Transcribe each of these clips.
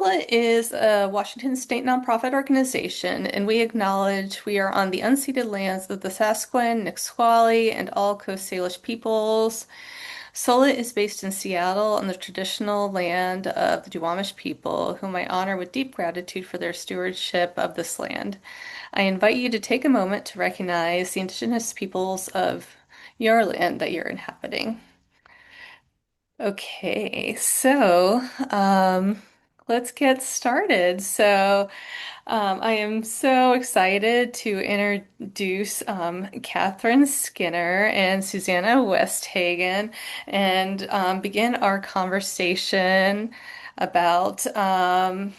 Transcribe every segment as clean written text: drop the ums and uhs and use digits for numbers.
SOLA is a Washington state nonprofit organization, and we acknowledge we are on the unceded lands of the Sasquatch, Nisqually, and all Coast Salish peoples. SOLA is based in Seattle on the traditional land of the Duwamish people, whom I honor with deep gratitude for their stewardship of this land. I invite you to take a moment to recognize the indigenous peoples of your land that you're inhabiting. Okay, so let's get started. I am so excited to introduce Catherine Skinner and Suzanna Westhagen and begin our conversation about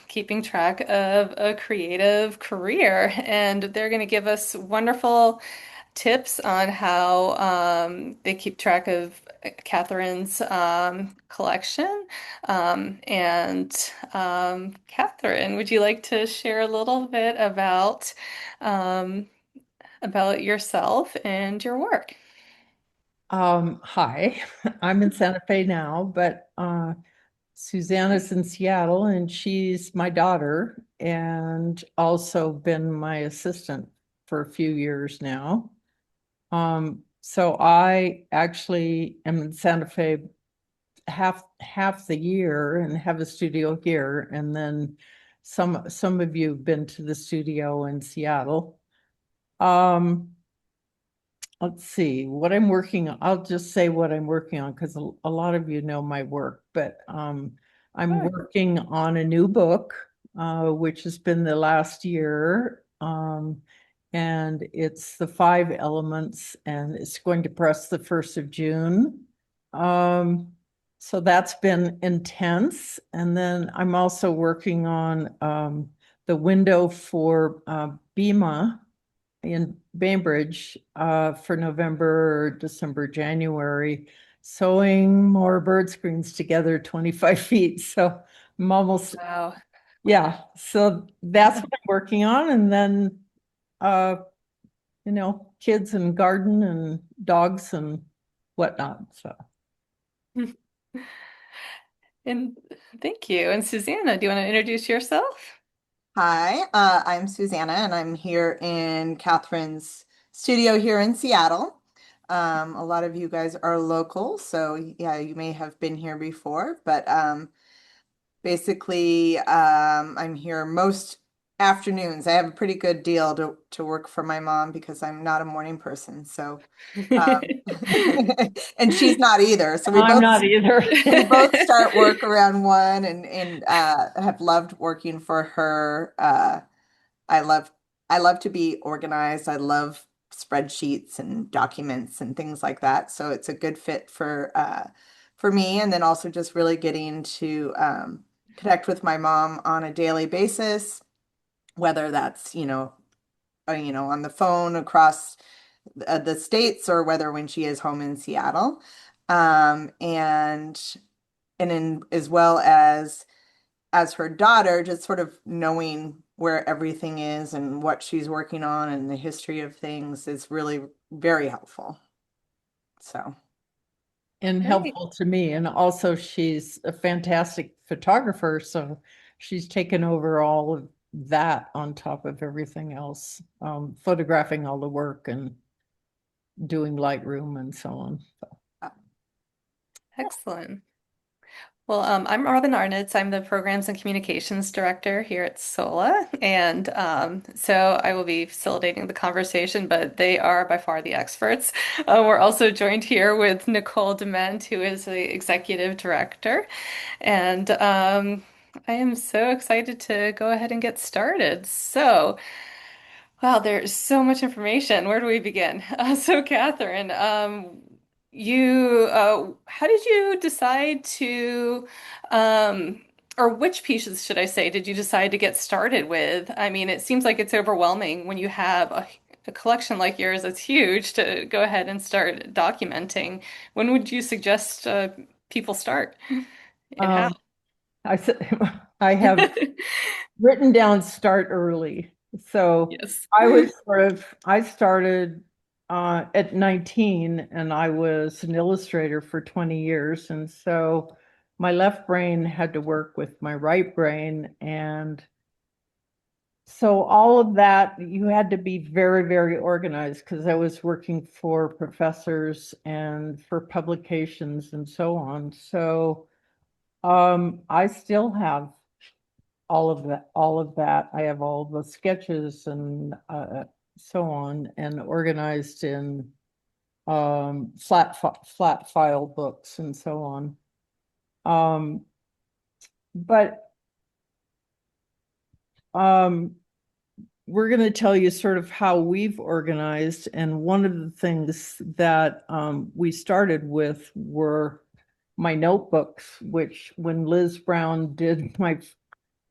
keeping track of a creative career. And they're going to give us wonderful tips on how they keep track of Catherine's collection. Catherine, would you like to share a little bit um, about yourself and your work? Hi, I'm in Santa Fe now, but Susanna's in Seattle and she's my daughter and also been my assistant for a few years now. So I actually am in Santa Fe half the year and have a studio here, and then some of you have been to the studio in Seattle. Um, Let's see what I'm working on. I'll just say what I'm working on because a lot of you know my work, but I'm Sure. working on a new book, which has been the last year. And it's the five elements, and it's going to press the 1st of June. Um, so that's been intense. And then I'm also working on the window for BEMA in Bainbridge for November, December, January, sewing more bird screens together 25 feet. So I'm almost, Wow. yeah. So that's what I'm working on. And then, uh, kids and garden and dogs and whatnot. So And thank you. And Susanna, do you want to introduce yourself? Hi, I'm Susanna, and I'm here in Catherine's studio here in Seattle. A lot of you guys are local, so yeah, you may have been here before, but basically, I'm here most afternoons. I have a pretty good deal to work for my mom because I'm not a morning person, so and she's not either. So we I'm both not either. we both start work around one, and have loved working for her. I love I love to be organized. I love spreadsheets and documents and things like that. So it's a good fit for me. And then also just really getting to connect with my mom on a daily basis, whether that's, on the phone across the states or whether when she is home in Seattle. Um, and and in as well as her daughter, just sort of knowing where everything is and what she's working on and the history of things is really very helpful. So, And Great. helpful to me. And also, she's a fantastic photographer. So she's taken over all of that on top of everything else, photographing all the work and doing Lightroom and so on. uh, Excellent. Well, I'm Robin Arnitz. I'm the Programs and Communications Director here at SOLA. And so I will be facilitating the conversation, but they are by far the experts. We're also joined here with Nicole Dement, who is the Executive Director. And I am so excited to go ahead and get started. Wow, there's so much information. Where do we begin? Catherine, how did you decide um, or which pieces should I say, did you decide to get started with? I mean, it seems like it's overwhelming when you have a collection like yours that's huge to go ahead and start documenting. When would you suggest people start and how? Um, I said I have written down start early. So Yes. I started at 19 and I was an illustrator for 20 years. And so my left brain had to work with my right brain. And so all of that, you had to be very, very organized because I was working for professors and for publications and so on. So I still have all of that. I have all the sketches and so on, and organized in flat file books and so on. But um, we're going to tell you sort of how we've organized. And one of the things that we started with were my notebooks, which when Liz Brown did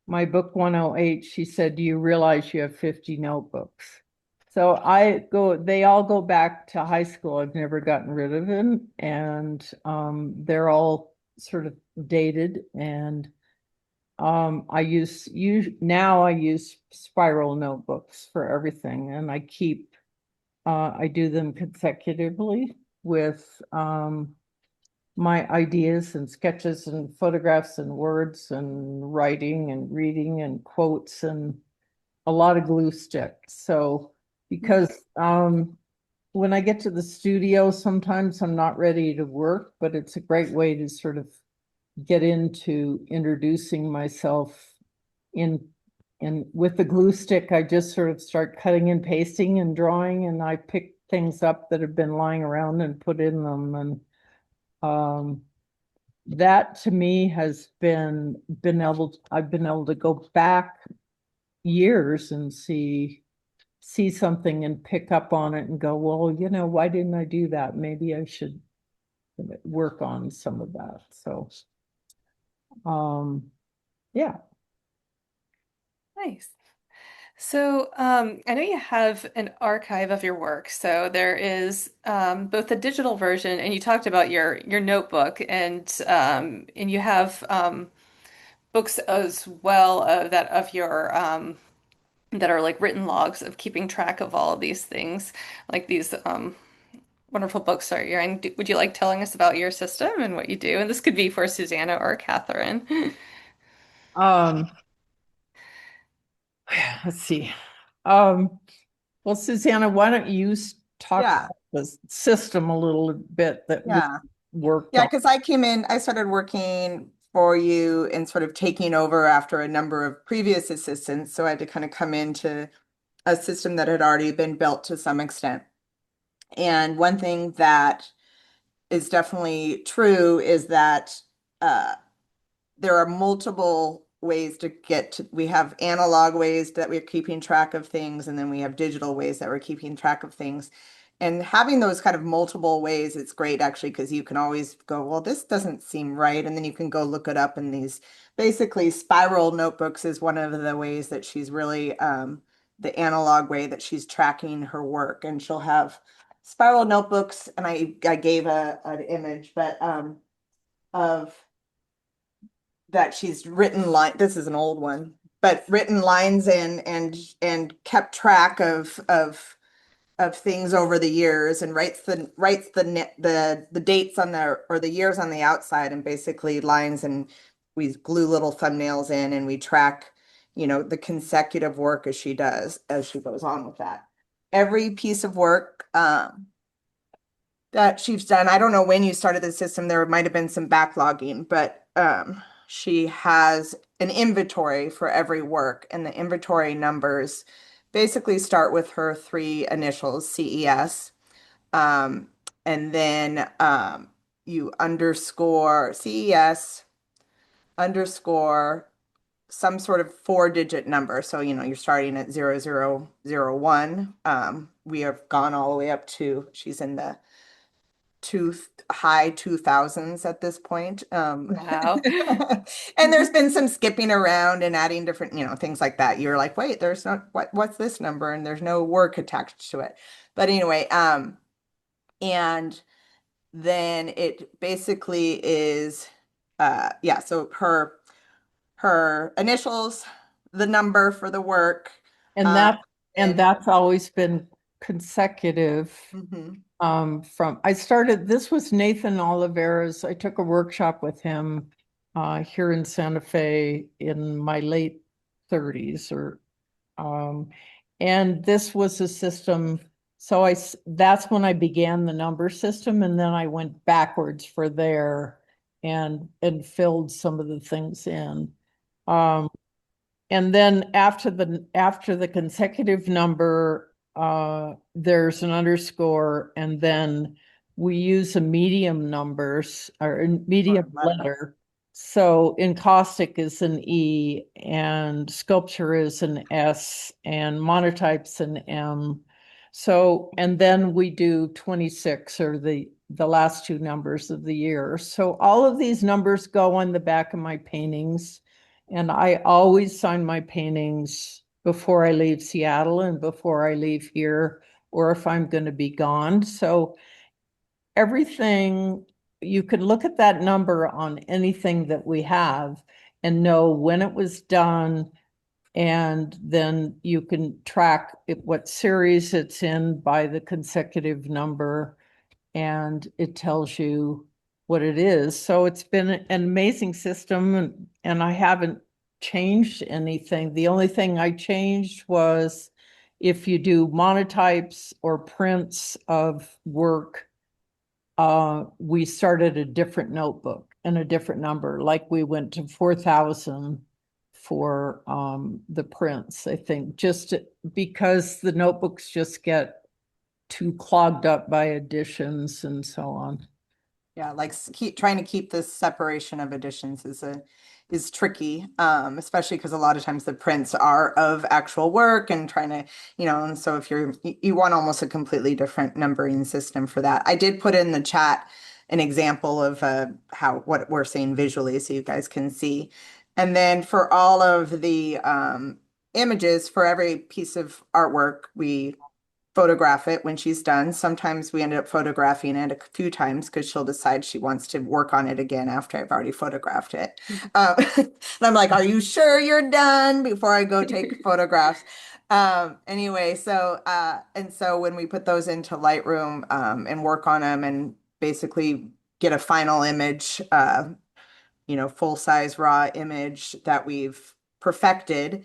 my book 108, she said, "Do you realize you have 50 notebooks?" So they all go back to high school. I've never gotten rid of them. And they're all sort of dated. And I use spiral notebooks for everything, and I do them consecutively with my ideas and sketches and photographs and words and writing and reading and quotes and a lot of glue sticks. So because when I get to the studio, sometimes I'm not ready to work, but it's a great way to sort of get into introducing myself in and with the glue stick. I just sort of start cutting and pasting and drawing, and I pick things up that have been lying around and put in them. And um, that to me has I've been able to go back years and see something and pick up on it and go, well, why didn't I do that? Maybe I should work on some of that. So yeah. Nice. So, I know you have an archive of your work. So there is both a digital version, and you talked about your notebook, and you have books as well that of your that are like written logs of keeping track of all of these things, like these wonderful books are your. And would you like telling us about your system and what you do? And this could be for Susanna or Catherine. Um, let's see. Um, well, Susanna, why don't you talk Yeah, about the system a little bit that we yeah. worked Yeah, on? because I started working for you and sort of taking over after a number of previous assistants. So I had to kind of come into a system that had already been built to some extent. And one thing that is definitely true is that uh, there are multiple ways to get to, we have analog ways that we're keeping track of things, and then we have digital ways that we're keeping track of things. And having those kind of multiple ways, it's great actually, because you can always go, well, this doesn't seem right. And then you can go look it up in these basically spiral notebooks is one of the ways that she's really the analog way that she's tracking her work. And she'll have spiral notebooks, and I gave an image, but of that she's written line. This is an old one, but written lines in and kept track of things over the years, and writes the dates on the or the years on the outside, and basically lines, and we glue little thumbnails in, and we track, the consecutive work as she goes on with that. Every piece of work that she's done. I don't know when you started the system. There might have been some backlogging, but she has an inventory for every work, and the inventory numbers basically start with her three initials, CES, um, and then you underscore CES underscore some sort of four-digit number. So, you're starting at 0001. We have gone all the way up to, she's in the two high 2000s at this point. Wow. And there's been some skipping around and adding different, things like that. You're like, wait, there's not what's this number? And there's no work attached to it. But anyway, and then it basically is yeah, so her initials, the number for the work, And um, and that's always been consecutive. mhm. From I started, this was Nathan Oliveira's. I took a workshop with him here in Santa Fe in my late 30s or um, and this was a system. So that's when I began the number system, and then I went backwards for there and filled some of the things in. Um, and then after the consecutive number, there's an underscore, and then we use a medium numbers or a Or medium letter. letter. So encaustic is an E, and sculpture is an S, and monotype's an M. So, and then we do 26 or the last two numbers of the year. So all of these numbers go on the back of my paintings. And I always sign my paintings before I leave Seattle and before I leave here, or if I'm going to be gone. So everything, you can look at that number on anything that we have and know when it was done. And then you can track what series it's in by the consecutive number, and it tells you what it is. So it's been an amazing system, and I haven't changed anything. The only thing I changed was if you do monotypes or prints of work, we started a different notebook and a different number. Like we went to 4,000 for the prints, I think, just because the notebooks just get too clogged up by additions and so on. Yeah, like keep trying to keep this separation of editions is tricky, especially because a lot of times the prints are of actual work and trying to, and so if you want almost a completely different numbering system for that. I did put in the chat an example of how what we're saying visually so you guys can see. And then for all of the images for every piece of artwork, we photograph it when she's done. Sometimes we end up photographing it a few times because she'll decide she wants to work on it again after I've already photographed it. And I'm like, are you sure you're done before I go take photographs? Anyway, and so when we put those into Lightroom and work on them and basically get a final image, full size raw image that we've perfected,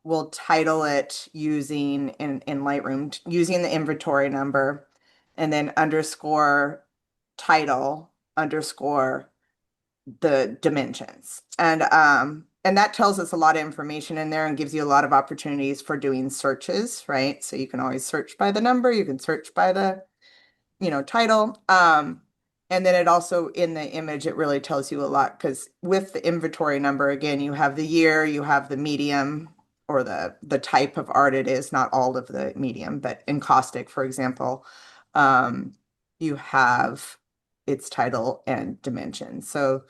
we'll title it using in Lightroom, using the inventory number and then underscore title underscore the dimensions. And that tells us a lot of information in there and gives you a lot of opportunities for doing searches, right? So you can always search by the number, you can search by the title. And then it also in the image, it really tells you a lot because with the inventory number, again, you have the year, you have the medium or the type of art it is, not all of the medium, but in caustic, for example, um, you have its title and dimension. So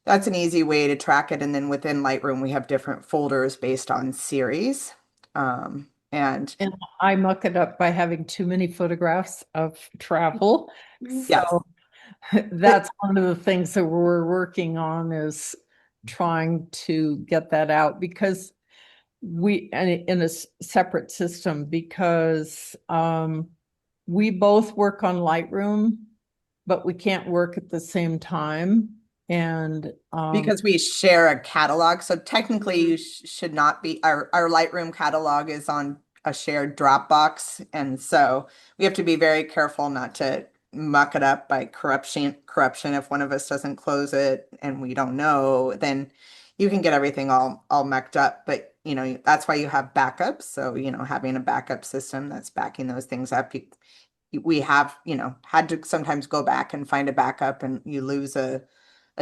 that's an easy way to track it. And then within Lightroom, we have different folders based on series. And And I muck it up by having too many photographs of travel. yes, So that's one of the things that we're working on is trying to get that out because and in a separate system because we both work on Lightroom, but we can't work at the same time. And because we share a catalog. So technically you should not be, our Lightroom catalog is on a shared Dropbox. And so we have to be very careful not to muck it up by corruption. If one of us doesn't close it and we don't know, then you can get everything all mucked up. But that's why you have backups. So, having a backup system that's backing those things up. We have, had to sometimes go back and find a backup and you lose a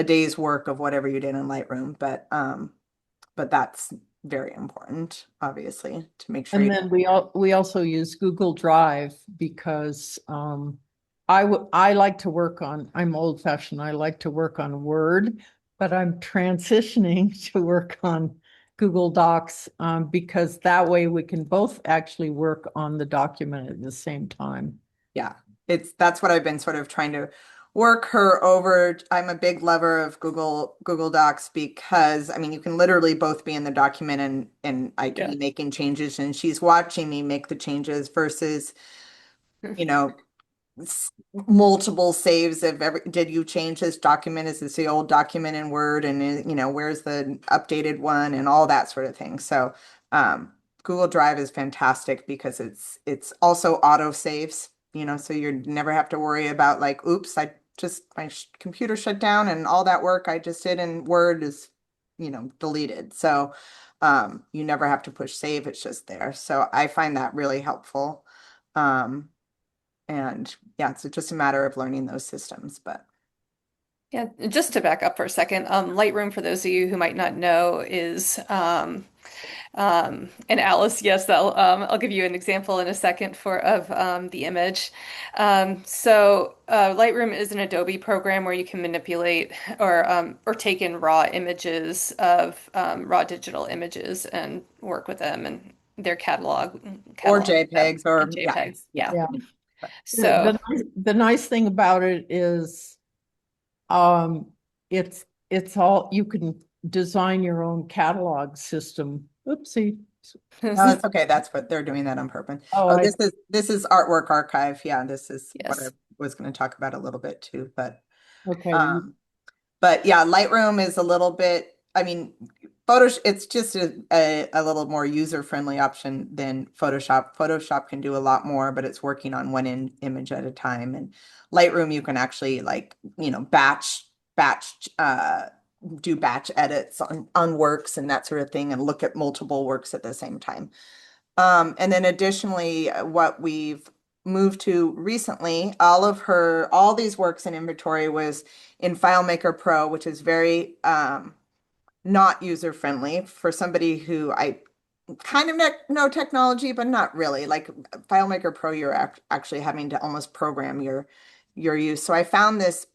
day's work of whatever you did in Lightroom, but that's very important, obviously, to make sure And you. then we also use Google Drive because I like to work on, I'm old fashioned. I like to work on Word, but I'm transitioning to work on Google Docs because that way we can both actually work on the document at the same time. Yeah, that's what I've been sort of trying to work her over. I'm a big lover of Google Docs because I mean you can literally both be in the document and I can Yeah. be making changes and she's watching me make the changes versus, you know, multiple saves of every, did you change this document? Is this the old document in Word? And where's the updated one and all that sort of thing. So Google Drive is fantastic because it's also auto saves, so you never have to worry about like, oops, I just my computer shut down and all that work I just did in Word is, deleted. So you never have to push save, it's just there. So I find that really helpful. Um, and yeah, it's just a matter of learning those systems. But Yeah, just to back up for a second, Lightroom, for those of you who might not know, is and Alice, yes, I'll give you an example in a second for of the image. Lightroom is an Adobe program where you can manipulate or take in raw images of raw digital images and work with them and their or catalog them JPEGs in or yeah, JPEGs. Yeah. Yeah. So The nice thing about it is um it's all you can design your own catalog system. Oopsie. no, it's okay. That's what they're doing that on purpose. Oh, Oh, I this is Artwork Archive. Yeah, this is what I yes. was going to talk about a little bit too. okay. Um, But yeah, Lightroom is a little bit, I mean, Photoshop, it's just a little more user-friendly option than Photoshop. Photoshop can do a lot more, but it's working on one image at a time. And Lightroom, you can actually like, batch, do batch edits on works and that sort of thing and look at multiple works at the same time. And then additionally, what we've moved to recently, all these works in inventory was in FileMaker Pro, which is very not user friendly for somebody who I kind of know technology, but not really. Like FileMaker Pro, you're actually having to almost program your use. So I found this.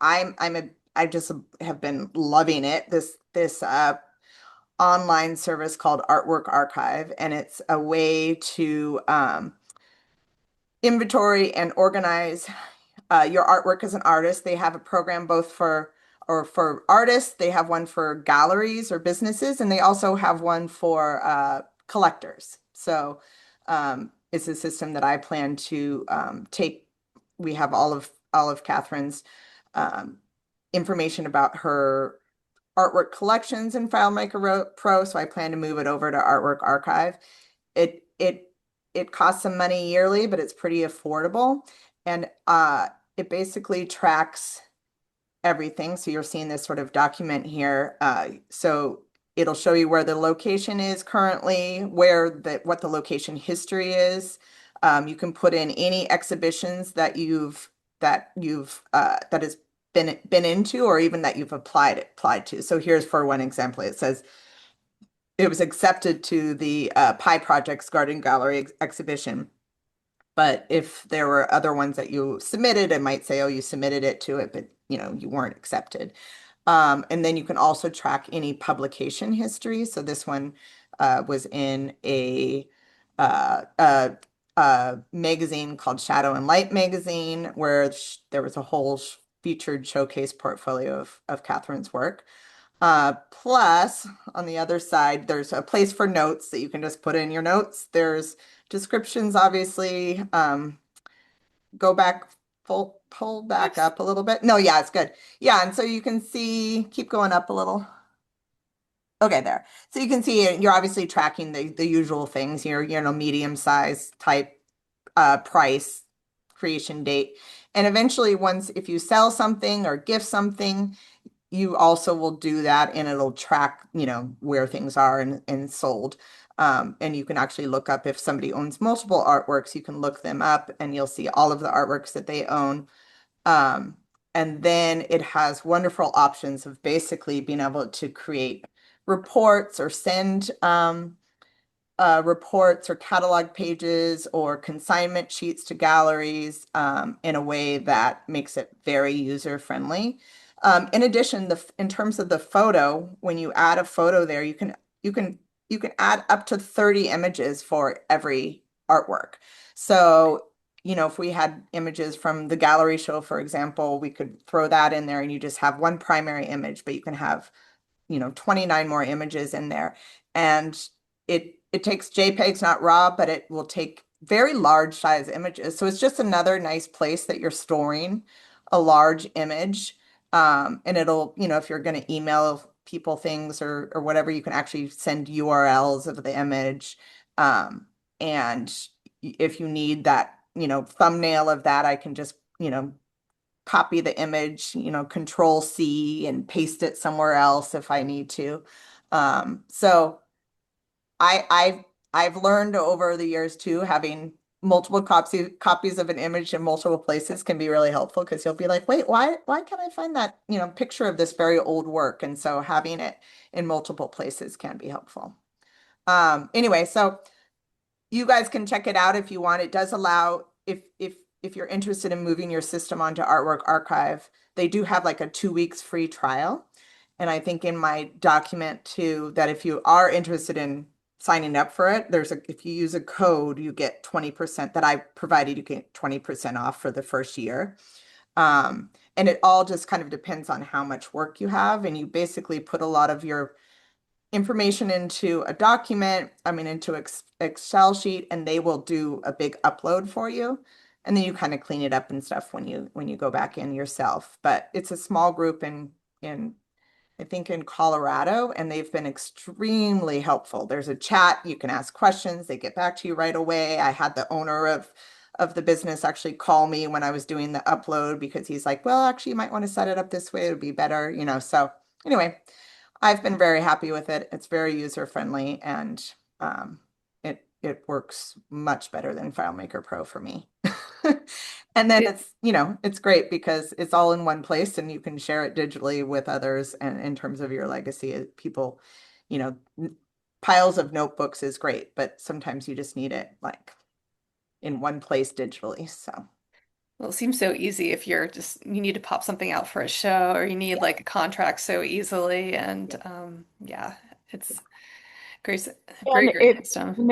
I just have been loving it. This online service called Artwork Archive, and it's a way to inventory and organize your artwork as an artist. They have a program both for artists, they have one for galleries or businesses, and they also have one for collectors. So it's a system that I plan to take. We have all of Catherine's um, information about her artwork collections in FileMaker Pro, so I plan to move it over to Artwork Archive. It it it costs some money yearly, but it's pretty affordable, and it basically tracks everything. So you're seeing this sort of document here. So it'll show you where the location is currently, what the location history is. You can put in any exhibitions that has been into, or even that you've applied to. So here's for one example. It says it was accepted to the Pi Project's Garden Gallery exhibition. But if there were other ones that you submitted, it might say, oh, you submitted it to it, but you weren't accepted. And then you can also track any publication history. So this one was in a uh, uh, magazine called Shadow and Light magazine, where there was a whole featured showcase portfolio of Catherine's work. Plus, on the other side, there's a place for notes that you can just put in your notes. There's descriptions, obviously. Go back, pull back Oops. up a little bit. No, yeah, it's good. Yeah, and so you can see, keep going up a little. Okay, there. So you can see you're obviously tracking the usual things, medium size type, price, creation date. And eventually, once if you sell something or gift something, you also will do that and it'll track, where things are and sold. And you can actually look up if somebody owns multiple artworks, you can look them up and you'll see all of the artworks that they own. Um, and then it has wonderful options of basically being able to create reports or send reports or catalog pages or consignment sheets to galleries in a way that makes it very user friendly. In addition, in terms of the photo, when you add a photo there, you can you can add up to 30 images for every artwork. So, if we had images from the gallery show, for example, we could throw that in there and you just have one primary image, but you can have 29 more images in there. And it takes JPEGs, not RAW, but it will take very large size images. So it's just another nice place that you're storing a large image. And it'll, if you're going to email people things or whatever, you can actually send URLs of the image. And if you need that, thumbnail of that, I can just, copy the image, control C and paste it somewhere else if I need to. So I, I've I've learned over the years too, having multiple copies of an image in multiple places can be really helpful because you'll be like, wait, why can't I find that, picture of this very old work? And so having it in multiple places can be helpful. Anyway, so you guys can check it out if you want. It does allow if you're interested in moving your system onto Artwork Archive, they do have like a 2 weeks free trial. And I think in my document too, that if you are interested in signing up for it, if you use a code, you get 20% that I provided, you get 20% off for the first year. And it all just kind of depends on how much work you have. And you basically put a lot of your information into a document, into Excel sheet, and they will do a big upload for you. And then you kind of clean it up and stuff when you go back in yourself. But it's a small group in I think in Colorado, and they've been extremely helpful. There's a chat, you can ask questions, they get back to you right away. I had the owner of the business actually call me when I was doing the upload because he's like, well, actually, you might want to set it up this way, it would be better, So anyway, I've been very happy with it. It's very user friendly and it works much better than FileMaker Pro for me. And then it's great because it's all in one place and you can share it digitally with others. And in terms of your legacy, people, you know, piles of notebooks is great, but sometimes you just need it like in one place digitally. So Well, it seems so easy if you need to pop something out for a show or you need yeah. like a contract so easily. And Yeah. yeah, it's great, And great system.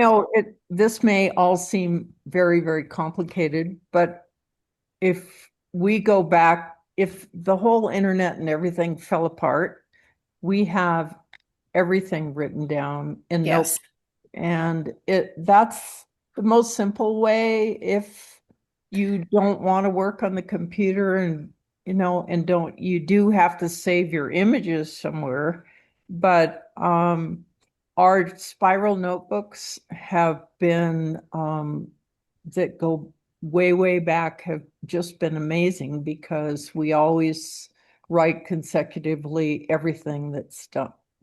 this may all seem very, very complicated, but if we go back, if the whole internet and everything fell apart, we have everything written down in notes. Yes. And that's the most simple way if you don't want to work on the computer and you do have to save your images somewhere. But our spiral notebooks have been that go way, way back have just been amazing because we always write consecutively everything that's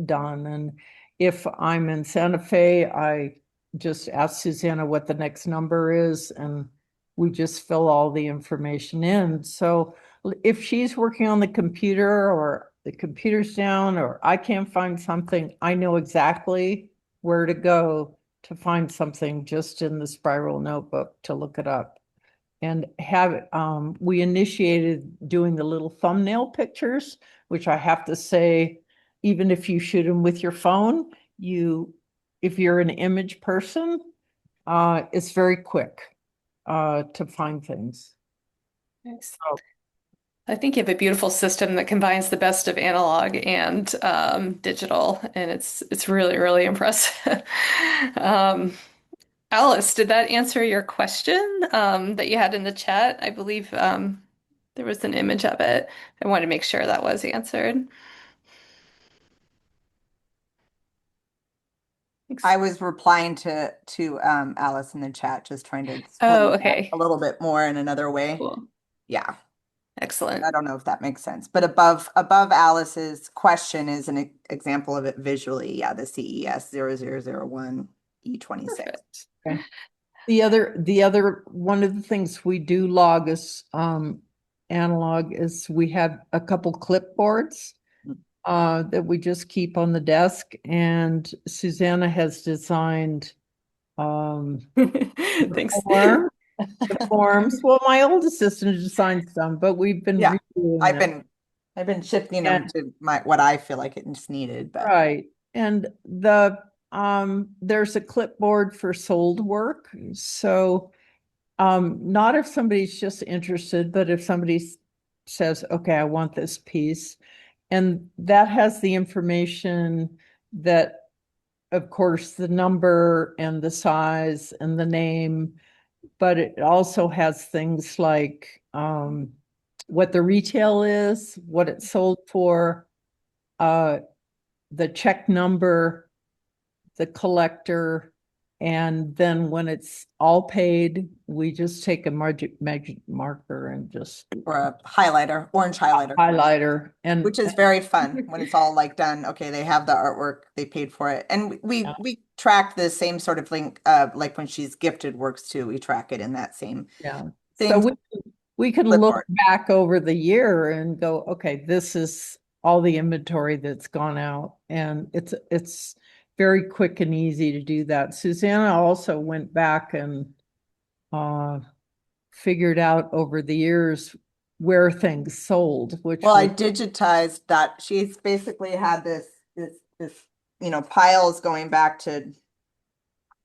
done. And if I'm in Santa Fe, I just ask Susanna what the next number is, and we just fill all the information in. So if she's working on the computer or the computer's down or I can't find something, I know exactly where to go to find something just in the spiral notebook to look it up. And we initiated doing the little thumbnail pictures, which I have to say, even if you shoot them with your phone, if you're an image person, it's very quick to find things. Nice. So, I think you have a beautiful system that combines the best of analog and digital, and it's really, really impressive. Um, Alice, did that answer your question that you had in the chat? I believe there was an image of it. I wanted to make sure that was answered. Thanks. I was replying to Alice in the chat, just trying to explain Oh, that a okay. little bit more in another way. Cool. Yeah. Excellent. I don't know if that makes sense, but above Alice's question is an example of it visually. Yeah, the CES 0001 E26. Perfect. okay. The other one of the things we do log as analog is we have a couple clipboards that we just keep on the desk, and Susanna has designed the Thanks. form, the forms. Well, my old assistant designed some, but we've been Yeah, redoing I've them. been I've been shifting them And to what I feel like it's needed, but right. And there's a clipboard for sold work. So not if somebody's just interested, but if somebody says, okay, I want this piece. And that has the information that, of course, the number and the size and the name but it also has things like what the retail is, what it's sold for, uh, the check number, the collector, and then when it's all paid, we just take a magic marker and just Or a highlighter, orange highlighter, highlighter and which is very fun when it's all like done. Okay, they have the artwork, they paid for it. And we track the same sort of thing, like when she's gifted works too, we track it in that yeah. So same we can look clipboard. back over the year and go, okay, this is all the inventory that's gone out. And it's very quick and easy to do that. Susanna also went back and uh figured out over the years where things sold, which Well, I was digitized that. She's basically had this piles going back to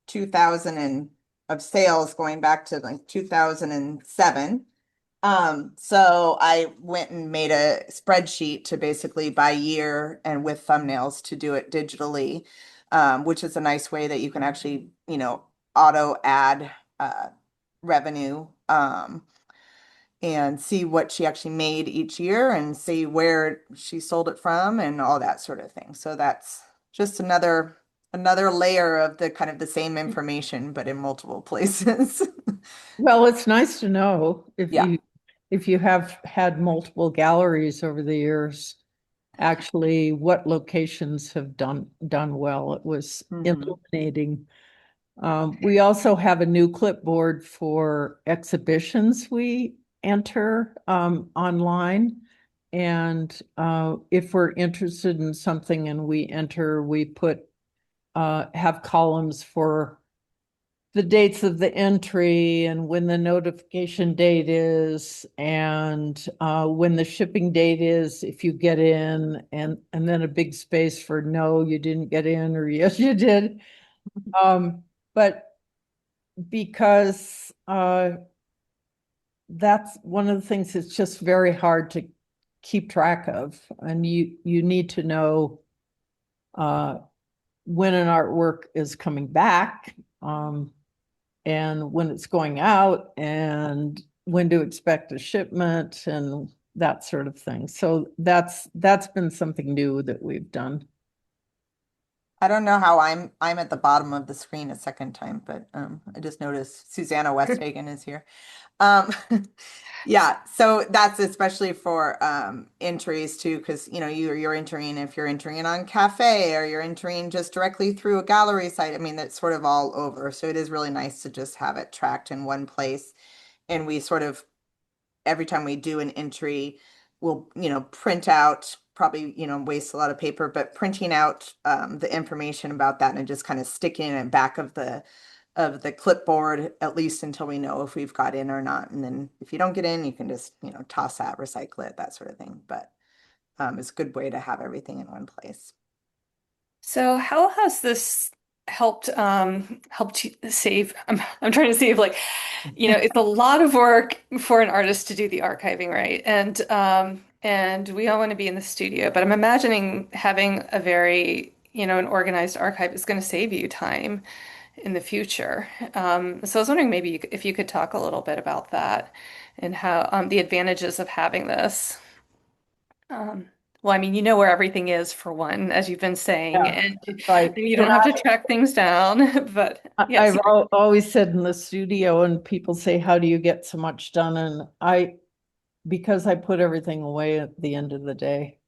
2000 and of sales going back to like 2007. So I went and made a spreadsheet to basically by year and with thumbnails to do it digitally, which is a nice way that you can actually, auto add revenue. And see what she actually made each year and see where she sold it from and all that sort of thing. So that's just another layer of the kind of the same information, but in multiple places. well, it's nice to know Yeah. if you have had multiple galleries over the years, actually what locations have done well. It was Hmm. illuminating. We also have a new clipboard for exhibitions we enter online. And if we're interested in something and we enter, we have columns for the dates of the entry and when the notification date is and when the shipping date is if you get in and then a big space for no, you didn't get in or yes, you did. But because that's one of the things that's just very hard to keep track of. And you need to know uh, when an artwork is coming back, and when it's going out and when to expect a shipment and that sort of thing. So that's been something new that we've done. I don't know how I'm at the bottom of the screen a second time, but I just noticed Suzanna Westhagen is here. Um, yeah, so that's especially for entries too, because you're entering if you're entering it on cafe or you're entering just directly through a gallery site. I mean, that's sort of all over. So it is really nice to just have it tracked in one place. And we sort of every time we do an entry, we'll, print out probably, waste a lot of paper, but printing out the information about that and just kind of sticking it back of the clipboard, at least until we know if we've got in or not. And then if you don't get in, you can just, toss that, recycle it, that sort of thing. But it's a good way to have everything in one place. So how has this helped you save I'm trying to save like it's a lot of work for an artist to do the archiving, right? And we all want to be in the studio, but I'm imagining having a very, an organized archive is going to save you time in the future. So I was wondering maybe if you could talk a little bit about that and how the advantages of having this. Well, I mean, you know where everything is for one, as you've been saying, Yeah, and that's right. you And don't have to track things down. But yes, I've always said in the studio, and people say, "How do you get so much done?" And because I put everything away at the end of the day.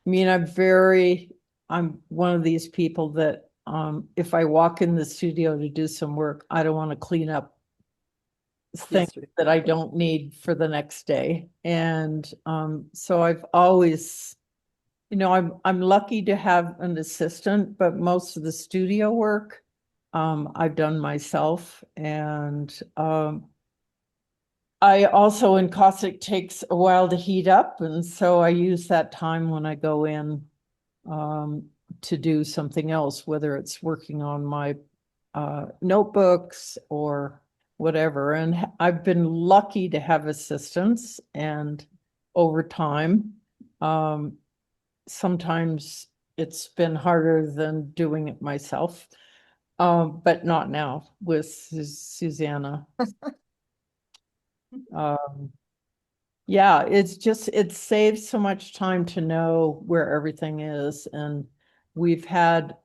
I mean, I'm one of these people that if I walk in the studio to do some work, I don't want to clean up things Yes. that I don't need for the next day. And so I've always, I'm lucky to have an assistant, but most of the studio work I've done myself. And I also in caustic takes a while to heat up, and so I use that time when I go in um, to do something else, whether it's working on my notebooks or whatever. And I've been lucky to have assistants, and over time, um, sometimes it's been harder than doing it myself. But not now with Susanna. Um, yeah, it saves so much time to know where everything is. And we've had,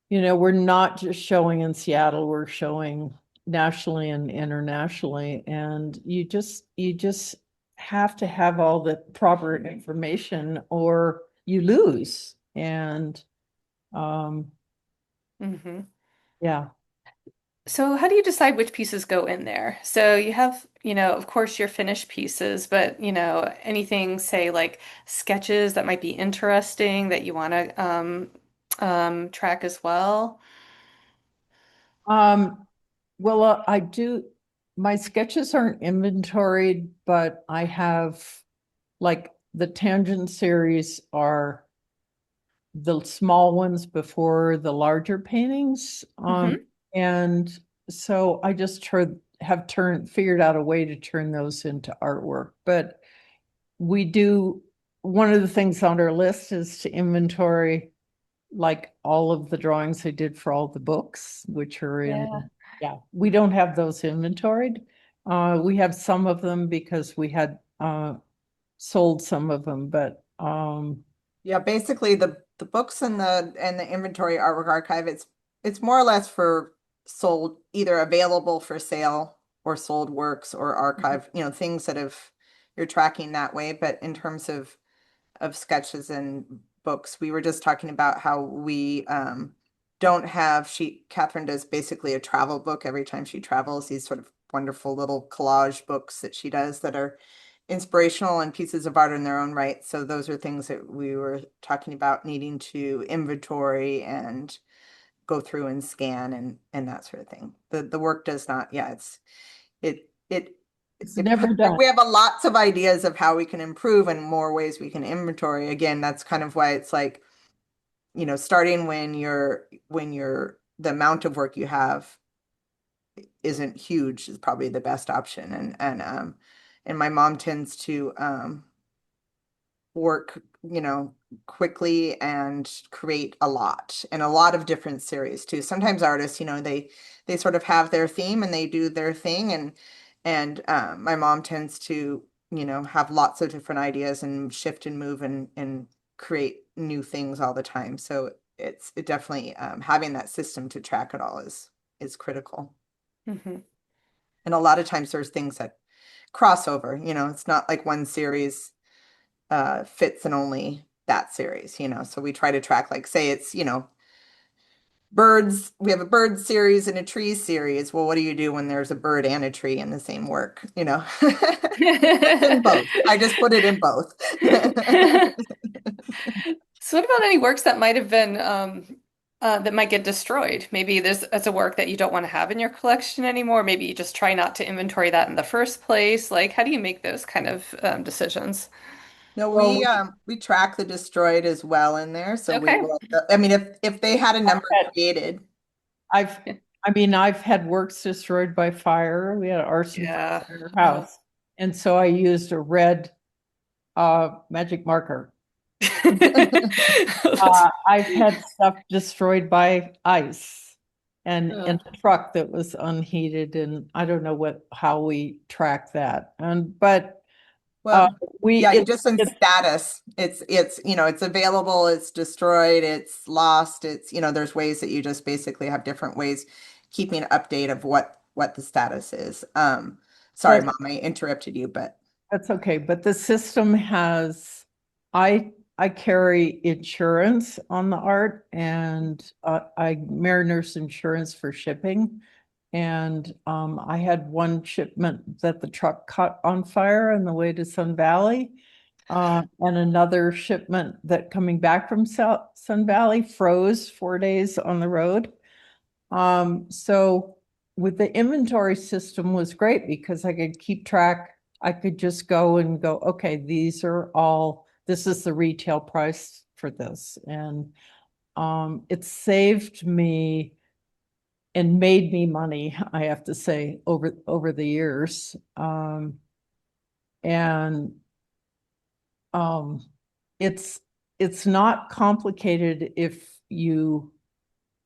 we're not just showing in Seattle, we're showing nationally and internationally. And you just have to have all the proper information or you lose. And um, Hmm. yeah. So how do you decide which pieces go in there? So you have, of course, your finished pieces, but, anything, say, like sketches that might be interesting that you want to track as well. Um, well, I do, my sketches aren't inventoried, but I have like the tangent series are the small ones before the larger paintings. Hmm. And so I just have figured out a way to turn those into artwork. But we do, one of the things on our list is to inventory like all of the drawings I did for all the books, which are in, Yeah. yeah, we don't have those inventoried. We have some of them because we had sold some of them, but Yeah, basically the books and the inventory artwork archive, it's more or less for sold, either available for sale or sold works or archive, things that have you're tracking that way. But in terms of sketches and books, we were just talking about how we don't have Catherine does basically a travel book every time she travels, these sort of wonderful little collage books that she does that are inspirational and pieces of art in their own right. So those are things that we were talking about needing to inventory and go through and scan and that sort of thing. The work does not, yeah, it it it's it never done. we have a lots of ideas of how we can improve and more ways we can inventory. Again, that's kind of why it's like, starting when you're the amount of work you have isn't huge is probably the best option. And my mom tends to work, quickly and create a lot of different series too. Sometimes artists, they sort of have their theme and they do their thing and my mom tends to, have lots of different ideas and shift and move and create new things all the time. So it definitely having that system to track it all is critical. Hmm. And a lot of times there's things that cross over, it's not like one series fits in only that series, so we try to track, like, say it's, birds, we have a bird series and a tree series. Well, what do you do when there's a bird and a tree in the same work, in both. I just put it in both. So what about any works that might have been that might get destroyed? Maybe that's a work that you don't want to have in your collection anymore. Maybe you just try not to inventory that in the first place. Like, how do you make those kind of decisions? No, Well, we track the destroyed as well in there. So we Okay. will, I mean, if they had a number created, I've, I mean, I've had works destroyed by fire. We had arson fire Yeah. in our Oh. house. And so I used a red magic marker. That's- I've had stuff destroyed by ice and in oh. a truck that was unheated, and I don't know how we track that. And but uh, well, we yeah, you it, just in it status. It's it's available, it's destroyed, it's lost, there's ways that you just basically have different ways keeping an update of what the status is. Sorry, but Mom, I interrupted you, but that's okay. But the system has I carry insurance on the art, and I Mariner's insurance for shipping. And I had one shipment that the truck caught on fire on the way to Sun Valley. And another shipment that coming back from Sun Valley froze 4 days on the road. So with the inventory system was great because I could keep track. I could just go and go, okay, this is the retail price for this. And it saved me and made me money, I have to say, over the years. And um, it's it's not complicated if you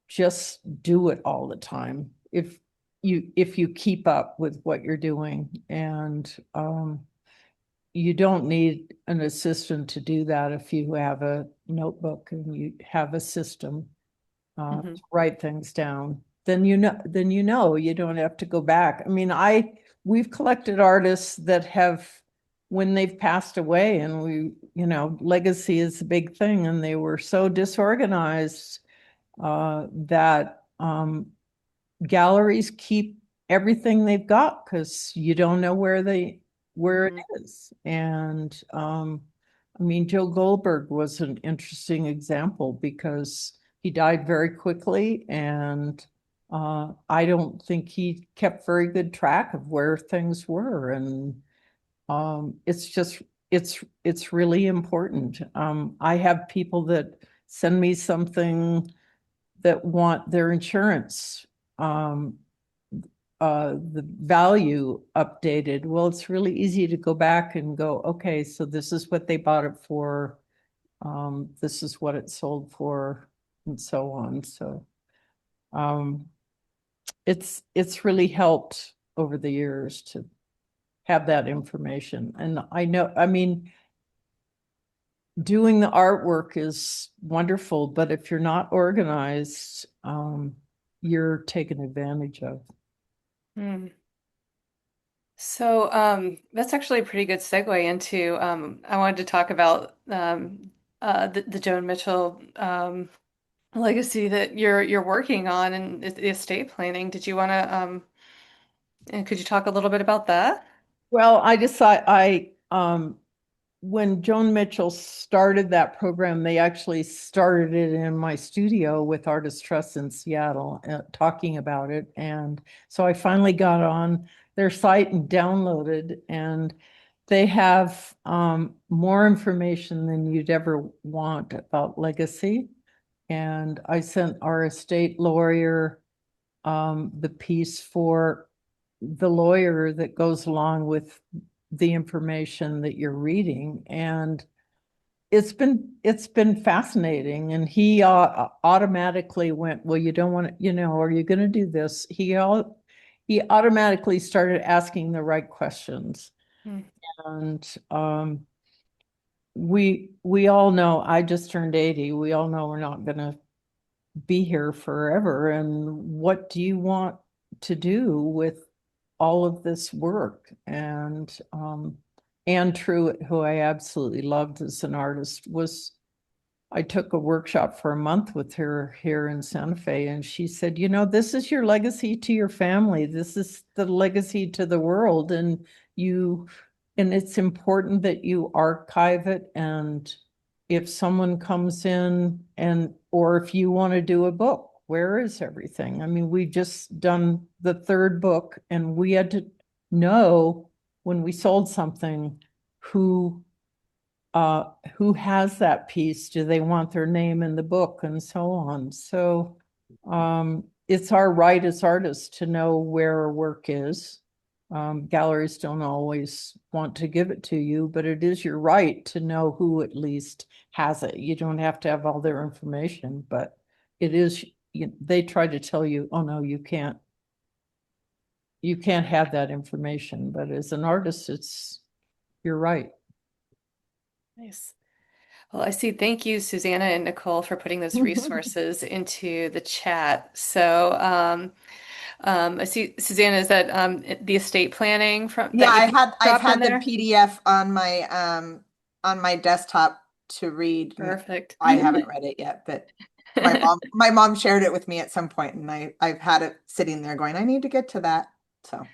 just do it all the time. If you keep up with what you're doing, and you don't need an assistant to do that if you have a notebook and you have a system Mhm. to write things down. Then you don't have to go back. I mean, we've collected artists that have, when they've passed away, and legacy is a big thing, and they were so disorganized that galleries keep everything they've got because you don't know where it Mhm. is. And I mean, Joe Goldberg was an interesting example because he died very quickly, and I don't think he kept very good track of where things were. And it's really important. I have people that send me something that want their insurance, um, the value updated. Well, it's really easy to go back and go, okay, so this is what they bought it for. This is what it sold for, and so on. So um, it's really helped over the years to have that information. And I know, I mean, doing the artwork is wonderful, but if you're not organized, you're taken advantage of. Mm. So that's actually a pretty good segue into I wanted to talk about the Joan Mitchell legacy that you're working on and the estate planning. Did you want to and could you talk a little bit about that? Well, I decided when Joan Mitchell started that program, they actually started it in my studio with Artist Trust in Seattle, talking about it. And so I finally got on their site and downloaded, and they have more information than you'd ever want about legacy. And I sent our estate lawyer the piece for the lawyer that goes along with the information that you're reading. And it's been fascinating. And he automatically went, well, you don't want to, are you going to do this? He automatically started asking the right questions. Mm. And we all know, I just turned 80. We all know we're not going to be here forever. And what do you want to do with all of this work? And Anne Truitt, who I absolutely loved as an artist, I took a workshop for a month with her here in Santa Fe, and she said, this is your legacy to your family. This is the legacy to the world. And it's important that you archive it. And if someone comes in or if you want to do a book, where is everything? I mean, we just done the third book, and we had to know when we sold something who who has that piece? Do they want their name in the book, and so on? So it's our right as artists to know where our work is. Galleries don't always want to give it to you, but it is your right to know who at least has it. You don't have to have all their information, but it is, they try to tell you, oh no, you can't have that information. But as an artist, you're right. Nice. Well, I see. Thank you, Susanna and Nicole, for putting those resources into the chat. So, I see, Susanna, is that the estate planning from Yeah, that you I've dropped in had the there? PDF on my desktop to read. And Perfect. I haven't read it yet, but my mom shared it with me at some point, and I've had it sitting there going, I need to get to that. So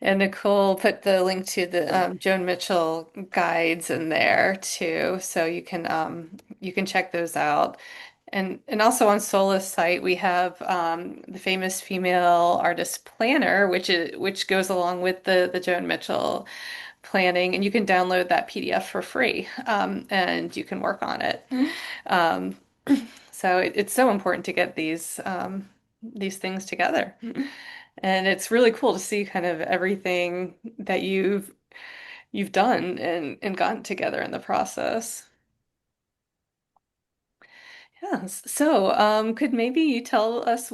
And Nicole put the link to the Joan Mitchell guides in there too, so you can check those out. And also on Sola's site we have the famous female artist planner, which goes along with the Joan Mitchell planning, and you can download that PDF for free, and you can work on it. Um, so it's so important to get these things together. And it's really cool to see kind of everything that you've done and gotten together in the process. Yes. So, could maybe you tell us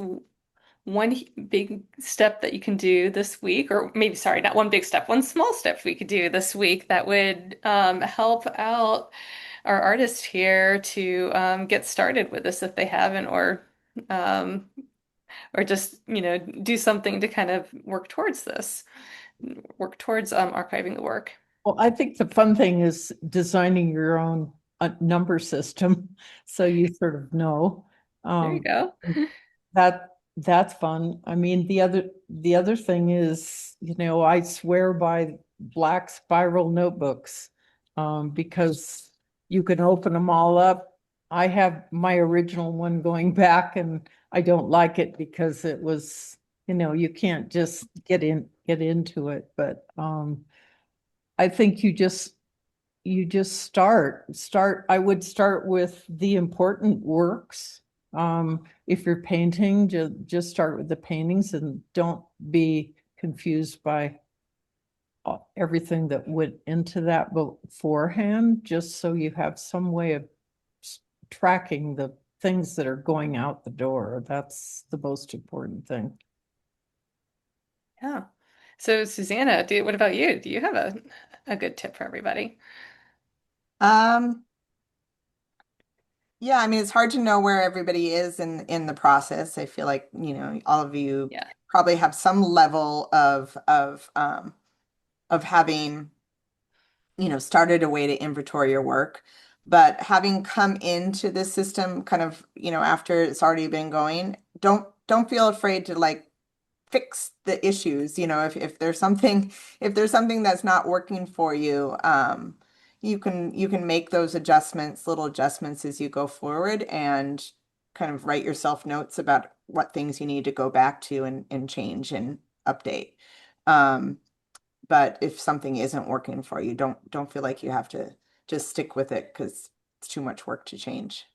one big step that you can do this week, or maybe, sorry, not one big step, one small step we could do this week that would help out our artists here to get started with this if they haven't, um, or just, do something to kind of work towards this, work towards archiving the work. Well, I think the fun thing is designing your own number system so you sort of know. There you Um, go. that's fun. I mean, the other thing is, I swear by black spiral notebooks, because you can open them all up. I have my original one going back, and I don't like it because it was, you can't just get into it. But I think you just start. I would start with the important works. If you're painting, just start with the paintings and don't be confused by everything that went into that beforehand, just so you have some way of tracking the things that are going out the door. That's the most important thing. Yeah. So, Susanna, what about you? Do you have a good tip for everybody? Um, yeah, I mean, it's hard to know where everybody is in the process. I feel like, all of you Yeah. probably have some level of having, started a way to inventory your work. But having come into this system kind of, after it's already been going, don't feel afraid to like fix the issues. If there's something that's not working for you, you can make those adjustments, little adjustments as you go forward, and kind of write yourself notes about what things you need to go back to and change and update. Um, but if something isn't working for you, don't feel like you have to just stick with it because it's too much work to change.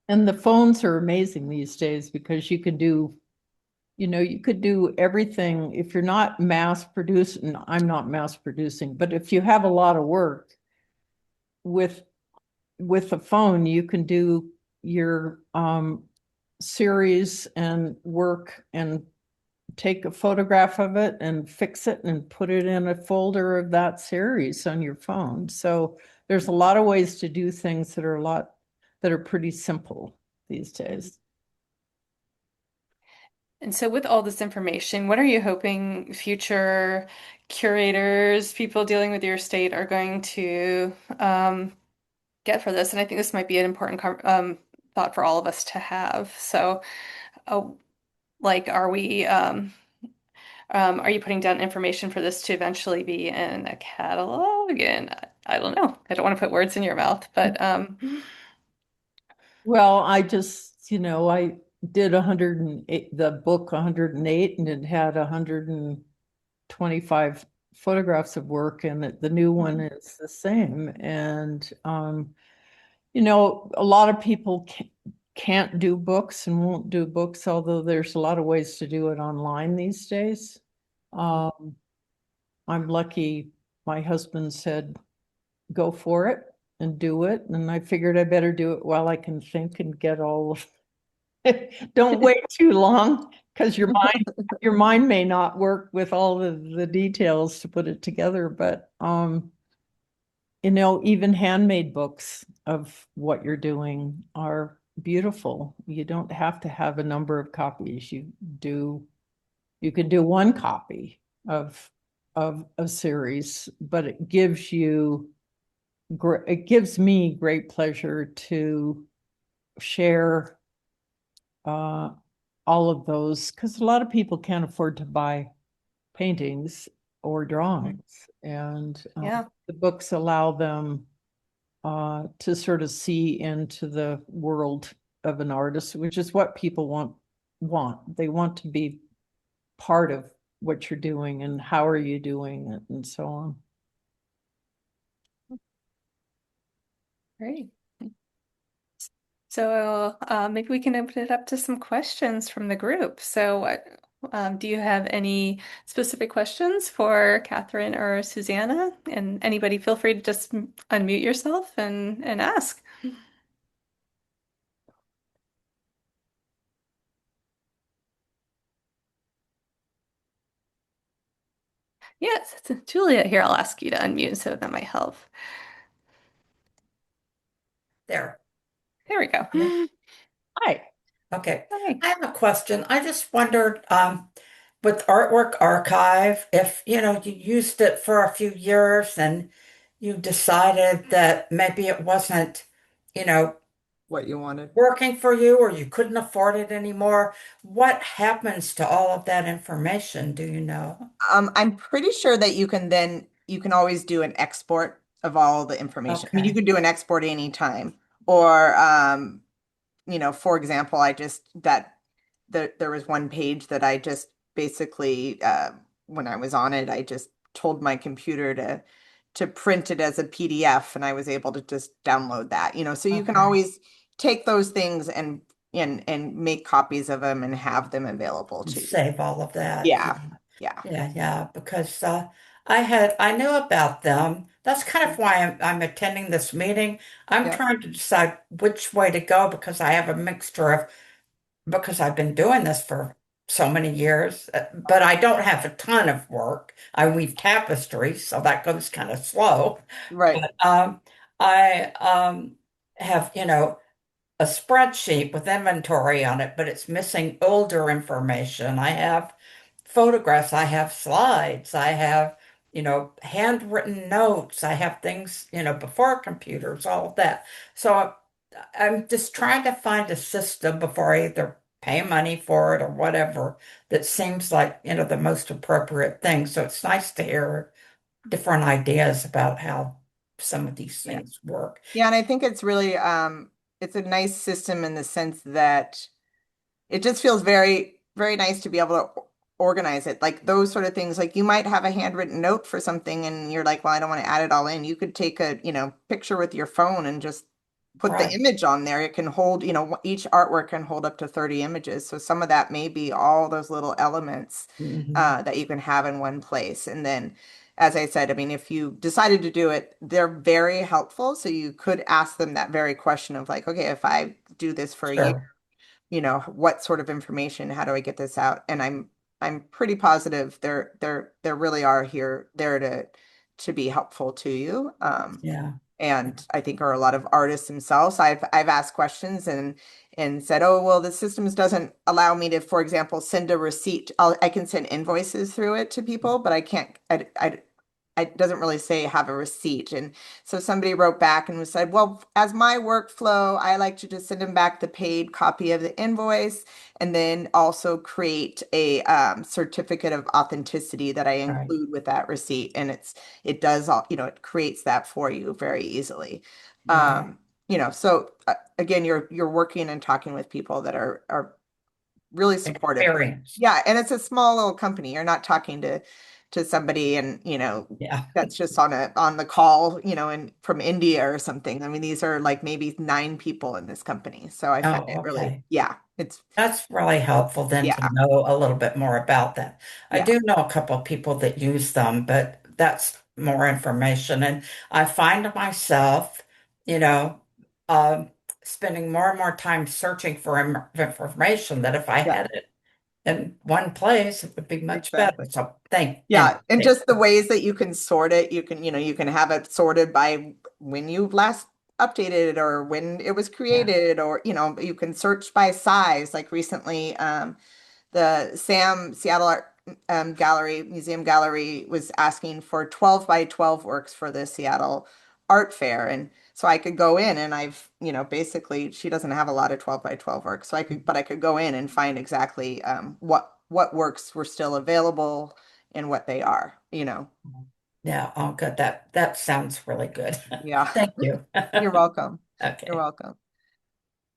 And the phones are amazing these days because you could do everything if you're not mass producing. I'm not mass producing, but if you have a lot of work with with a phone, you can do your series and work and take a photograph of it and fix it and put it in a folder of that series on your phone. So there's a lot of ways to do things that are pretty simple these days. And so, with all this information, what are you hoping future curators, people dealing with your estate, are going to get for this? And I think this might be an important thought for all of us to have. So, uh, like, are you putting down information for this to eventually be in a catalog? And I don't know. I don't want to put words in your mouth, but Well, I did 108, the book 108, and it had 125 photographs of work, and the new one is the same. And a lot of people can't do books and won't do books, although there's a lot of ways to do it online these days. Um, I'm lucky my husband said, go for it and do it. And I figured I better do it while I can think and get all of don't wait too long because your mind may not work with all the details to put it together. But even handmade books of what you're doing are beautiful. You don't have to have a number of copies. Do you can do one copy of a series, but it gives me great pleasure to share uh, all of those because a lot of people can't afford to buy paintings or drawings, and yeah. the books allow them to sort of see into the world of an artist, which is what people want. They want to be part of what you're doing and how are you doing it and so on. Great. So maybe we can open it up to some questions from the group. So, do you have any specific questions for Catherine or Susanna? And anybody, feel free to just unmute yourself and ask. Yes, it's Julia here. I'll ask you to unmute so that might help. There. There we go. Me? Hi. Okay. Hi. I have a question. I just wondered, with Artwork Archive, if, you used it for a few years and you decided that maybe it wasn't, you know, What you wanted. working for you or you couldn't afford it anymore, what happens to all of that information? Do you know? I'm pretty sure that you can always do an export of all the information. I mean, you Okay. can do an export anytime. Or for example, there was one page that I just basically when I was on it, I just told my computer to print it as a PDF and I was able to just download that. So you can Okay. always take those things and make copies of them and have them available And to you. save all of that. Yeah. Yeah. Yeah. Yeah, because I knew about them. That's kind of why I'm attending this meeting. I'm Yeah. trying to decide which way to go because I have a mixture of because I've been doing this for so many years, but I don't have a ton of work. I weave tapestries, so that goes kind of slow. Right. But I have, a spreadsheet with inventory on it, but it's missing older information. I have photographs, I have slides, I have, handwritten notes, I have things, before computers, all of that. So I'm just trying to find a system before I either pay money for it or whatever that seems like, the most appropriate thing. So it's nice to hear different ideas about how some of these Yeah. things work. Yeah, and I think it's really it's a nice system in the sense that it just feels very, very nice to be able to organize it. Like those sort of things, like you might have a handwritten note for something and you're like, well, I don't want to add it all in. You could take a, picture with your phone and just put the Right. image on there. It can hold, each artwork can hold up to 30 images. So some of that may be all those little elements Hmm. that you can have in one place. And then, as I said, I mean, if you decided to do it, they're very helpful. So you could ask them that very question of like, okay, if I do this for a year, Sure. what sort of information, how do I get this out? And I'm pretty positive there really are there to be helpful to you. Yeah. And I think are a lot of artists themselves. I've asked questions and said, oh, well, the systems doesn't allow me to, for example, send a receipt. I can send invoices through it to people, but I can't, it doesn't really say have a receipt. And so somebody wrote back and said, well, as my workflow, I like to just send them back the paid copy of the invoice and then also create a certificate of authenticity that I Right. include with that receipt. And it does all, it creates that for you very easily. Right. So again, you're working and talking with people that are really supportive. Experience. Yeah, and it's a small little company. You're not talking to somebody and, Yeah. that's just on the call, and from India or something. I mean, these are like maybe 9 people in this company. So I find Oh, it really, okay. yeah, it's That's really helpful then to yeah, know a little bit more about that. I yeah, do know a couple of people that use them, but that's more information. And I find myself, you know, um, spending more and more time searching for information that if I yeah, had it in one place, it would be much better. exactly. So Yeah, and thank just the ways that you can sort it, you can have it sorted by when you last updated it or when it was yeah. created, or you can search by size. Like recently, the Sam Seattle Art Museum Gallery was asking for 12 by 12 works for the Seattle Art Fair. And so I could go in and basically she doesn't have a lot of 12 by 12 works. But I could go in and find exactly what works were still available and what they are. Yeah, oh good. That sounds really good. Yeah, Thank you. you're welcome. You're Okay. welcome.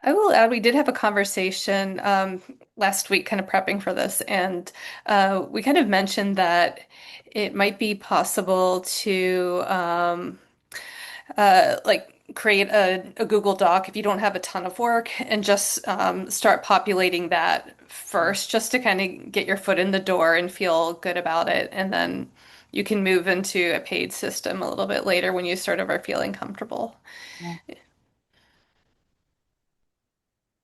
I will add, we did have a conversation last week, kind of prepping for this, and we kind of mentioned that it might be possible to like create a Google Doc if you don't have a ton of work and just start populating that first, just to kind of get your foot in the door and feel good about it, and then you can move into a paid system a little bit later when you sort of are feeling comfortable. Yeah.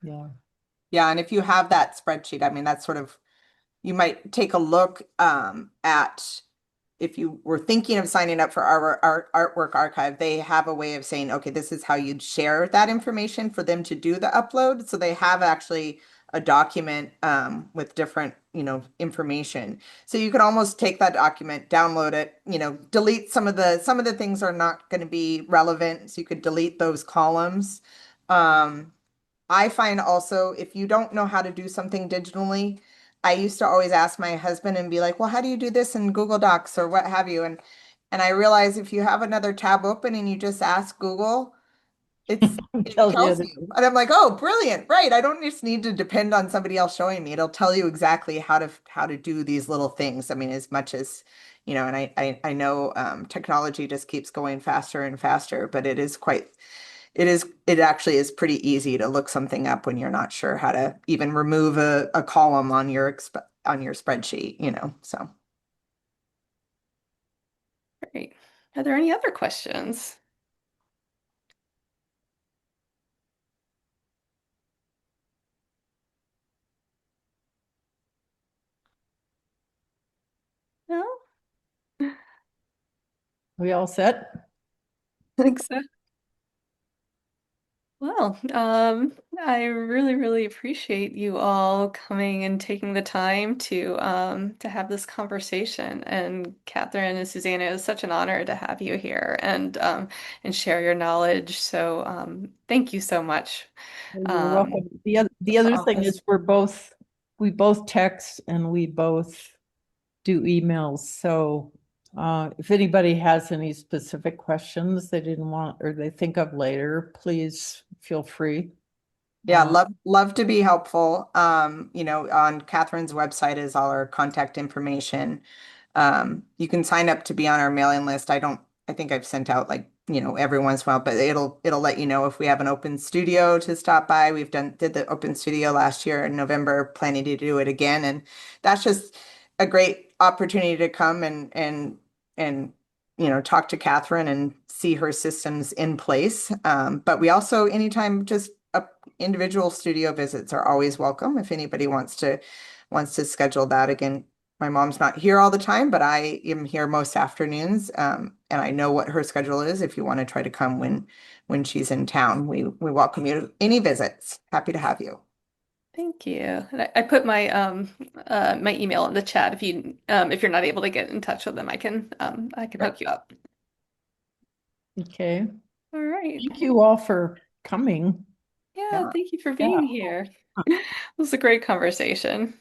Yeah. Yeah, and if you have that spreadsheet, I mean, that's sort of you might take a look at if you were thinking of signing up for our artwork archive, they have a way of saying, okay, this is how you'd share that information for them to do the upload. So they have actually a document with different, information. So you could almost take that document, download it, delete some of the things are not going to be relevant. So you could delete those columns. Um, I find also if you don't know how to do something digitally, I used to always ask my husband and be like, "Well, how do you do this in Google Docs or what have you?" And I realize if you have another tab open and you just ask Google, it Tells you. tells you. And I'm like, "Oh, brilliant. Right. I don't just need to depend on somebody else showing me. It'll tell you exactly how to do these little things. I mean, as much as, and I know technology just keeps going faster and faster, but it actually is pretty easy to look something up when you're not sure how to even remove a column on your spreadsheet, so. Great. Are there any other questions? No? We all set? I think so. Well, I really, really appreciate you all coming and taking the time to have this conversation. And Catherine and Susanna, it was such an honor to have you here and share your knowledge. So thank you so much. You're Um, welcome. The for other all thing this. is we both text and we both do emails. So if anybody has any specific questions they didn't want or they think of later, please feel free. Yeah, love to be helpful. On Catherine's website is all our contact information. You can sign up to be on our mailing list. I think I've sent out like, every once in a while, but it'll let you know if we have an open studio to stop by. Did the open studio last year in November, planning to do it again. And that's just a great opportunity to come and talk to Catherine and see her systems in place. But we also, anytime, just individual studio visits are always welcome if anybody wants to schedule that. Again, my mom's not here all the time, but I am here most afternoons, and I know what her schedule is. If you want to try to come when she's in town, we welcome you to any visits. Happy to have you. Thank you. And I put my email in the chat if you're not able to get in touch with them, I can hook you up. Okay. All right. Thank you all for coming. Yeah, Yeah. thank you for Yeah. being here. It was a great conversation.